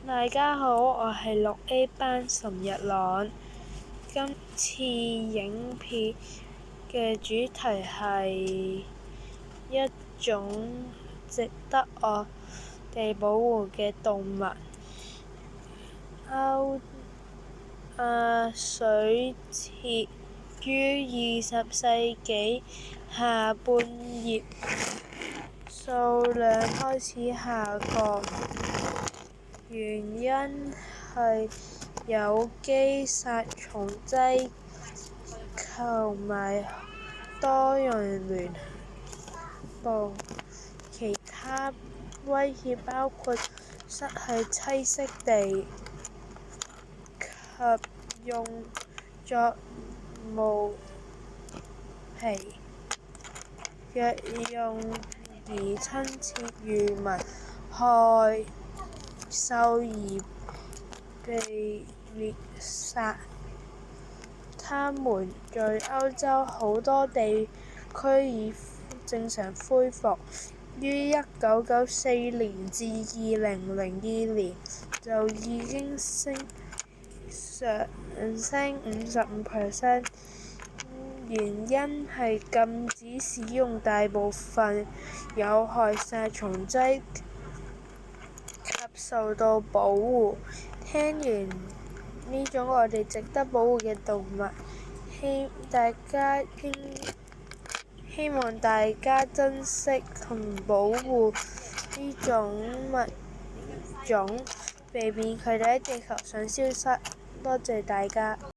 大家好，我係6A 班岑日朗。今次影片嘅主題係一種值得我哋保護嘅動物——水螞，於20世紀下半葉數量開始下降，原因係有機殺蟲劑及埋多樣聯邦其他威脅，包括失去棲息地及用作毛皮藥用而親切遇危害獸而被滅殺。它們在歐洲好多地區已正常恢復，於1994年至2002年就已經上升55%，原因係禁止使用大部分有害殺蟲劑及受到保護。聽完呢種我哋值得保護嘅動物，希望大家珍惜同保護呢種物種，避免佢哋喺地球上消失。多謝大家。